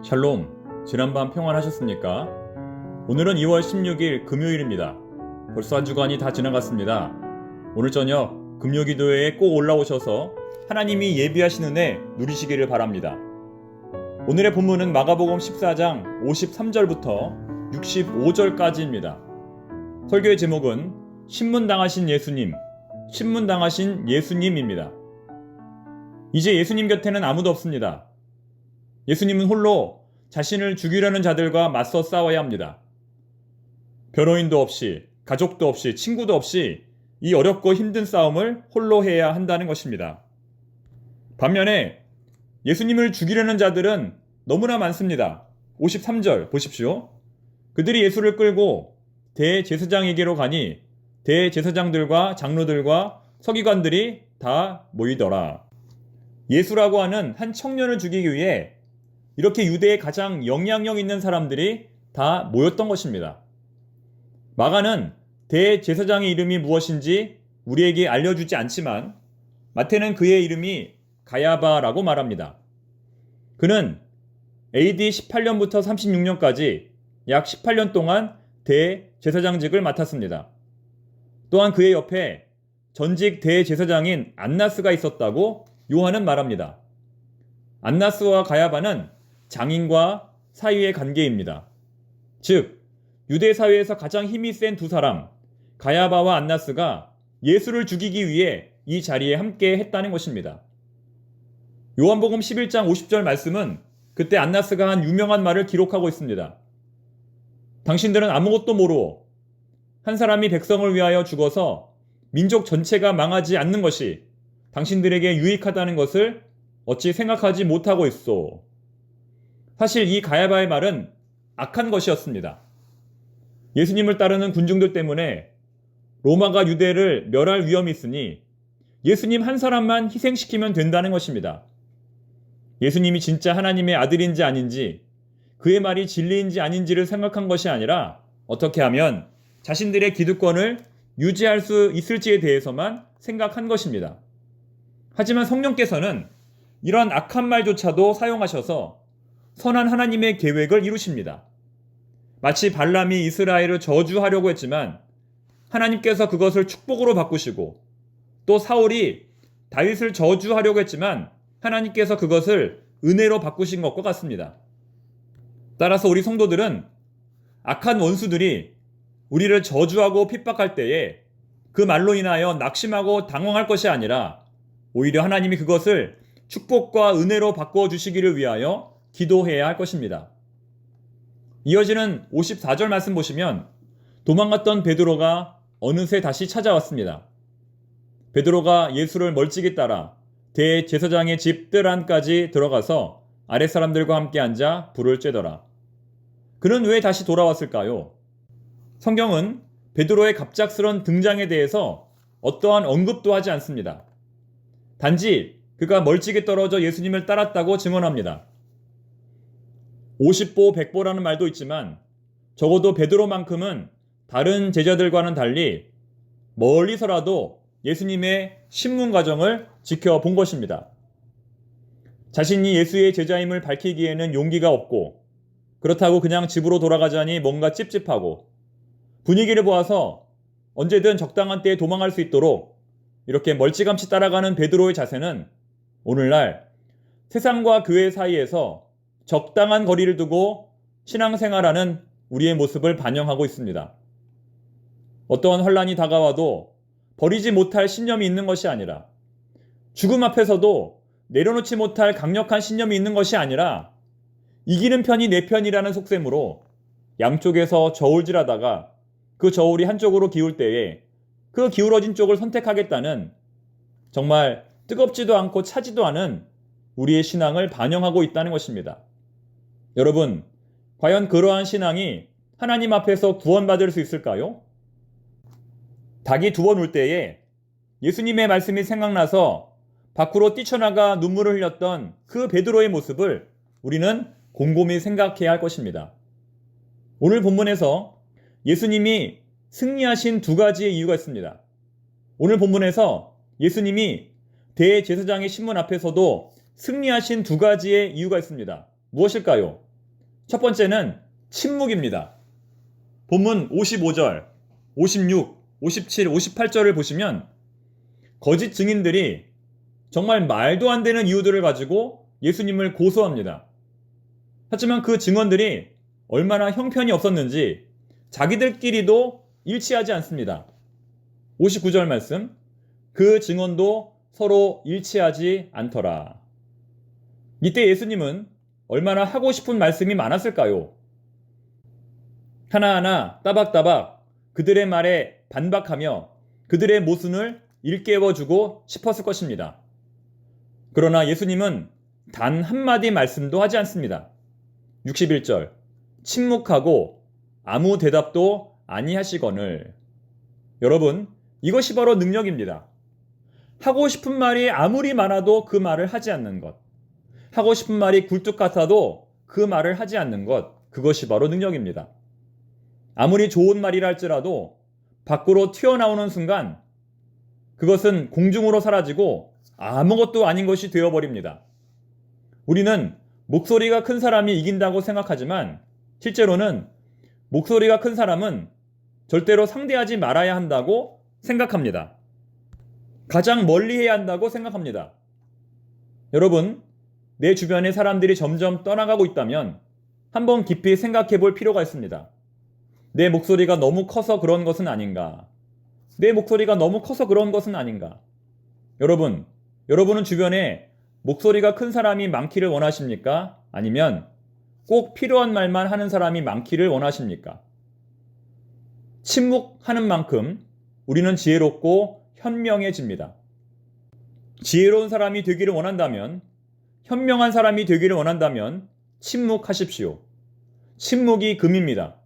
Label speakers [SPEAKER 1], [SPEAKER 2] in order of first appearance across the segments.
[SPEAKER 1] 샬롬, 지난밤 평안하셨습니까? 오늘은 2월 16일 금요일입니다. 벌써 한 주간이 다 지나갔습니다. 오늘 저녁 금요기도회에 꼭 올라오셔서 하나님이 예비하신 은혜 누리시기를 바랍니다. 오늘의 본문은 마가복음 14장 53절부터 65절까지입니다. 설교의 제목은 신문당하신 예수님, 신문당하신 예수님입니다. 이제 예수님 곁에는 아무도 없습니다. 예수님은 홀로 자신을 죽이려는 자들과 맞서 싸워야 합니다. 변호인도 없이, 가족도 없이, 친구도 없이 이 어렵고 힘든 싸움을 홀로 해야 한다는 것입니다. 반면에 예수님을 죽이려는 자들은 너무나 많습니다. 53절 보십시오. 그들이 예수를 끌고 대제사장에게로 가니 대제사장들과 장로들과 서기관들이 다 모이더라. 예수라고 하는 한 청년을 죽이기 위해 이렇게 유대의 가장 영향력 있는 사람들이 다 모였던 것입니다. 마가는 대제사장의 이름이 무엇인지 우리에게 알려주지 않지만 마태는 그의 이름이 가야바라고 말합니다. 그는 AD 18년부터 36년까지 약 18년 동안 대제사장직을 맡았습니다. 또한 그의 옆에 전직 대제사장인 안나스가 있었다고 요한은 말합니다. 안나스와 가야바는 장인과 사위의 관계입니다. 즉, 유대 사회에서 가장 힘이 센 두 사람, 가야바와 안나스가 예수를 죽이기 위해 이 자리에 함께 했다는 것입니다. 요한복음 11장 50절 말씀은 그때 안나스가 한 유명한 말을 기록하고 있습니다. 당신들은 아무것도 모르고 한 사람이 백성을 위하여 죽어서 민족 전체가 망하지 않는 것이 당신들에게 유익하다는 것을 어찌 생각하지 못하고 있소. 사실 이 가야바의 말은 악한 것이었습니다. 예수님을 따르는 군중들 때문에 로마가 유대를 멸할 위험이 있으니 예수님 한 사람만 희생시키면 된다는 것입니다. 예수님이 진짜 하나님의 아들인지 아닌지, 그의 말이 진리인지 아닌지를 생각한 것이 아니라 어떻게 하면 자신들의 기득권을 유지할 수 있을지에 대해서만 생각한 것입니다. 하지만 성령께서는 이런 악한 말조차도 사용하셔서 선한 하나님의 계획을 이루십니다. 마치 발람이 이스라엘을 저주하려고 했지만 하나님께서 그것을 축복으로 바꾸시고, 또 사울이 다윗을 저주하려고 했지만 하나님께서 그것을 은혜로 바꾸신 것과 같습니다. 따라서 우리 성도들은 악한 원수들이 우리를 저주하고 핍박할 때에 그 말로 인하여 낙심하고 당황할 것이 아니라 오히려 하나님이 그것을 축복과 은혜로 바꾸어 주시기를 위하여 기도해야 할 것입니다. 이어지는 54절 말씀 보시면 도망갔던 베드로가 어느새 다시 찾아왔습니다. 베드로가 예수를 멀찍이 따라 대제사장의 집 뜰 안까지 들어가서 아랫사람들과 함께 앉아 불을 쬐더라. 그는 왜 다시 돌아왔을까요? 성경은 베드로의 갑작스런 등장에 대해서 어떠한 언급도 하지 않습니다. 단지 그가 멀찍이 떨어져 예수님을 따랐다고 증언합니다. 50보 100보라는 말도 있지만 적어도 베드로만큼은 다른 제자들과는 달리 멀리서라도 예수님의 신문 과정을 지켜본 것입니다. 자신이 예수의 제자임을 밝히기에는 용기가 없고, 그렇다고 그냥 집으로 돌아가자니 뭔가 찝찝하고, 분위기를 보아서 언제든 적당한 때에 도망할 수 있도록 이렇게 멀찌감치 따라가는 베드로의 자세는 오늘날 세상과 교회 사이에서 적당한 거리를 두고 신앙생활하는 우리의 모습을 반영하고 있습니다. 어떠한 환란이 다가와도 버리지 못할 신념이 있는 것이 아니라, 죽음 앞에서도 내려놓지 못할 강력한 신념이 있는 것이 아니라, 이기는 편이 내 편이라는 속셈으로 양쪽에서 저울질하다가 그 저울이 한쪽으로 기울 때에 그 기울어진 쪽을 선택하겠다는, 정말 뜨겁지도 않고 차지도 않은 우리의 신앙을 반영하고 있다는 것입니다. 여러분, 과연 그러한 신앙이 하나님 앞에서 구원받을 수 있을까요? 닭이 2번 울 때에 예수님의 말씀이 생각나서 밖으로 뛰쳐나가 눈물을 흘렸던 그 베드로의 모습을 우리는 곰곰이 생각해야 할 것입니다. 오늘 본문에서 예수님이 승리하신 2가지의 이유가 있습니다. 오늘 본문에서 예수님이 대제사장의 신문 앞에서도 승리하신 2가지의 이유가 있습니다. 무엇일까요? 첫 번째는 침묵입니다. 본문 55절, 56, 57, 58절을 보시면 거짓 증인들이 정말 말도 안 되는 이유들을 가지고 예수님을 고소합니다. 하지만 그 증언들이 얼마나 형편이 없었는지 자기들끼리도 일치하지 않습니다. 59절 말씀, 그 증언도 서로 일치하지 않더라. 이때 예수님은 얼마나 하고 싶은 말씀이 많았을까요? 하나하나 따박따박 그들의 말에 반박하며 그들의 모순을 일깨워주고 싶었을 것입니다. 그러나 예수님은 단 한마디 말씀도 하지 않습니다. 61절, 침묵하고 아무 대답도 아니하시거늘. 여러분, 이것이 바로 능력입니다. 하고 싶은 말이 아무리 많아도 그 말을 하지 않는 것. 하고 싶은 말이 굴뚝 같아도 그 말을 하지 않는 것. 그것이 바로 능력입니다. 아무리 좋은 말이라 할지라도 밖으로 튀어나오는 순간 그것은 공중으로 사라지고 아무것도 아닌 것이 되어버립니다. 우리는 목소리가 큰 사람이 이긴다고 생각하지만 실제로는 목소리가 큰 사람은 절대로 상대하지 말아야 한다고 생각합니다. 가장 멀리 해야 한다고 생각합니다. 여러분, 내 주변의 사람들이 점점 떠나가고 있다면 한번 깊이 생각해 볼 필요가 있습니다. 내 목소리가 너무 커서 그런 것은 아닌가? 내 목소리가 너무 커서 그런 것은 아닌가? 여러분은 주변에 목소리가 큰 사람이 많기를 원하십니까? 아니면 꼭 필요한 말만 하는 사람이 많기를 원하십니까? 침묵하는 만큼 우리는 지혜롭고 현명해집니다. 지혜로운 사람이 되기를 원한다면, 현명한 사람이 되기를 원한다면 침묵하십시오. 침묵이 금입니다.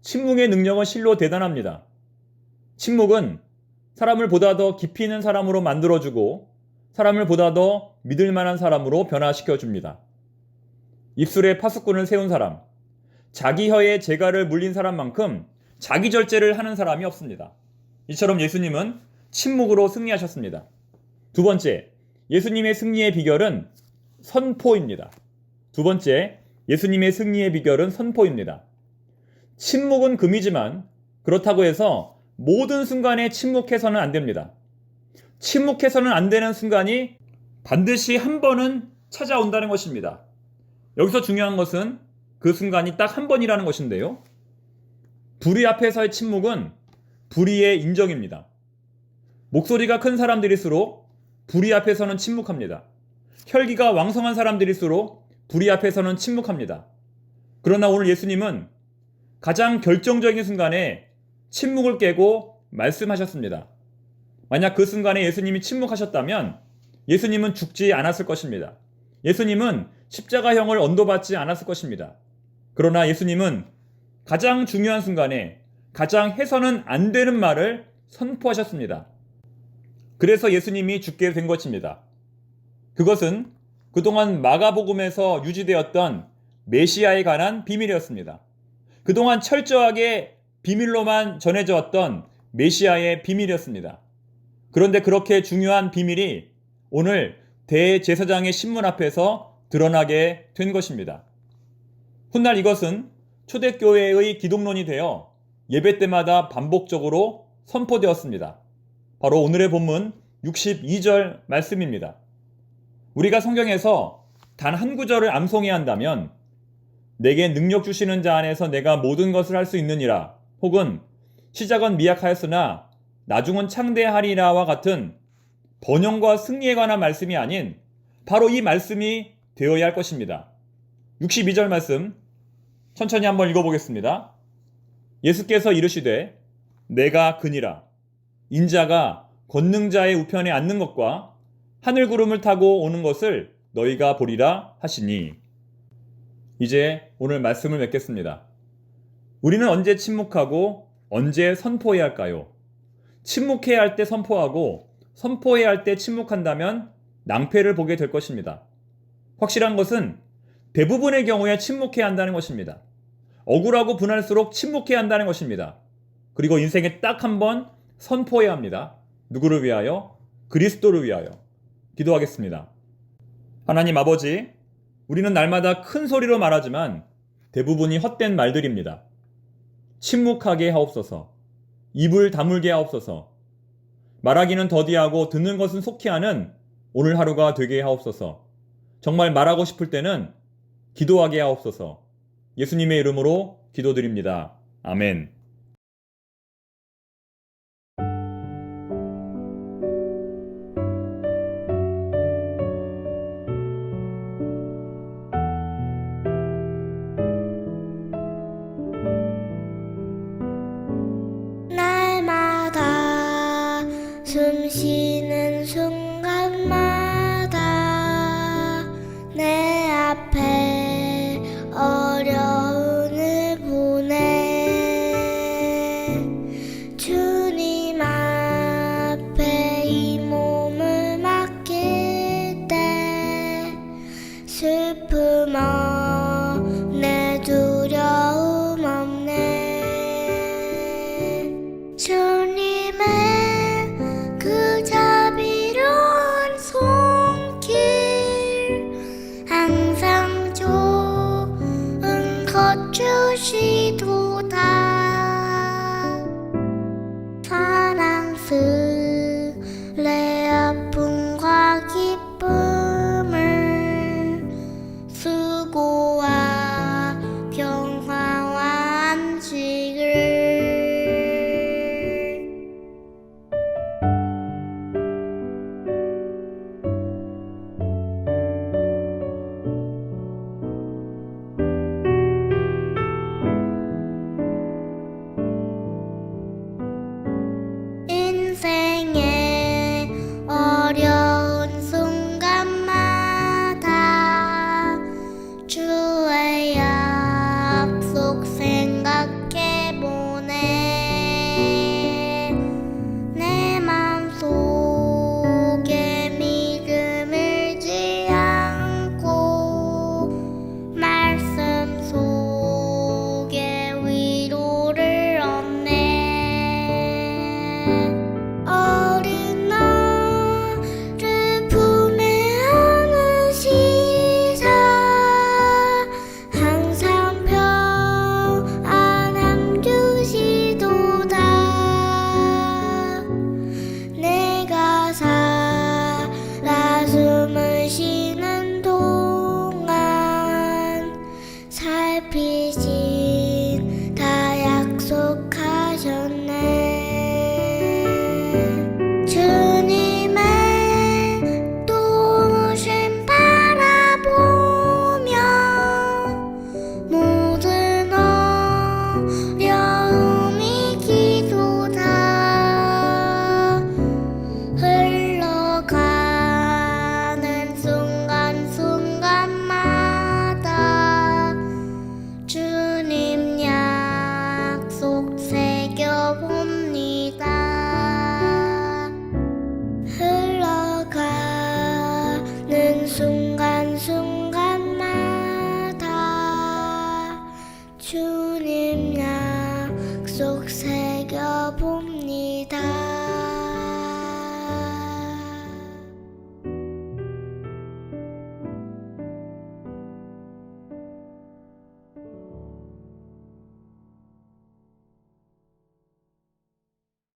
[SPEAKER 1] 침묵의 능력은 실로 대단합니다. 침묵은 사람을 보다 더 깊이 있는 사람으로 만들어주고 사람을 보다 더 믿을 만한 사람으로 변화시켜줍니다. 입술에 파수꾼을 세운 사람, 자기 혀에 재갈을 물린 사람만큼 자기 절제를 하는 사람이 없습니다. 이처럼 예수님은 침묵으로 승리하셨습니다. 두 번째, 예수님의 승리의 비결은 선포입니다. 두 번째, 예수님의 승리의 비결은 선포입니다. 침묵은 금이지만 그렇다고 해서 모든 순간에 침묵해서는 안 됩니다. 침묵해서는 안 되는 순간이 반드시 한 번은 찾아온다는 것입니다. 여기서 중요한 것은 그 순간이 딱 한 번이라는 것인데요. 불의 앞에서의 침묵은 불의의 인정입니다. 목소리가 큰 사람들일수록 불의 앞에서는 침묵합니다. 혈기가 왕성한 사람들일수록 불의 앞에서는 침묵합니다. 그러나 오늘 예수님은 가장 결정적인 순간에 침묵을 깨고 말씀하셨습니다. 만약 그 순간에 예수님이 침묵하셨다면 예수님은 죽지 않았을 것입니다. 예수님은 십자가형을 언도받지 않았을 것입니다. 그러나 예수님은 가장 중요한 순간에 가장 해서는 안 되는 말을 선포하셨습니다. 그래서 예수님이 죽게 된 것입니다. 그것은 그동안 마가복음에서 유지되었던 메시아에 관한 비밀이었습니다. 그동안 철저하게 비밀로만 전해져 왔던 메시아의 비밀이었습니다. 그런데 그렇게 중요한 비밀이 오늘 대제사장의 신문 앞에서 드러나게 된 것입니다. 훗날 이것은 초대교회의 기독론이 되어 예배 때마다 반복적으로 선포되었습니다. 바로 오늘의 본문 62절 말씀입니다. 우리가 성경에서 단 한 구절을 암송해야 한다면 내게 능력 주시는 자 안에서 내가 모든 것을 할 수 있느니라, 혹은 시작은 미약하였으나 나중은 창대하리라와 같은 번영과 승리에 관한 말씀이 아닌 바로 이 말씀이 되어야 할 것입니다. 62절 말씀 천천히 한번 읽어보겠습니다. 예수께서 이르시되 내가 그니라. 인자가 권능자의 우편에 앉는 것과 하늘 구름을 타고 오는 것을 너희가 보리라 하시니. 이제 오늘 말씀을 맺겠습니다. 우리는 언제 침묵하고 언제 선포해야 할까요? 침묵해야 할 때 선포하고 선포해야 할 때 침묵한다면 낭패를 보게 될 것입니다. 확실한 것은 대부분의 경우에 침묵해야 한다는 것입니다. 억울하고 분할수록 침묵해야 한다는 것입니다. 그리고 인생에 딱 한 번 선포해야 합니다. 누구를 위하여? 그리스도를 위하여. 기도하겠습니다. 하나님 아버지, 우리는 날마다 큰 소리로 말하지만 대부분이 헛된 말들입니다. 침묵하게 하옵소서. 입을 다물게 하옵소서. 말하기는 더디하고 듣는 것은 속히 하는 오늘 하루가 되게 하옵소서. 정말 말하고 싶을 때는 기도하게 하옵소서. 예수님의 이름으로 기도드립니다. 아멘.
[SPEAKER 2] 날마다 숨 쉬는 순간마다 내 앞에 어려움을 보내 주님 앞에 이 몸을 맡길 때 슬픔 없네 두려움 없네 주님의 그 자비로운 손길 항상 좋은 것 주시도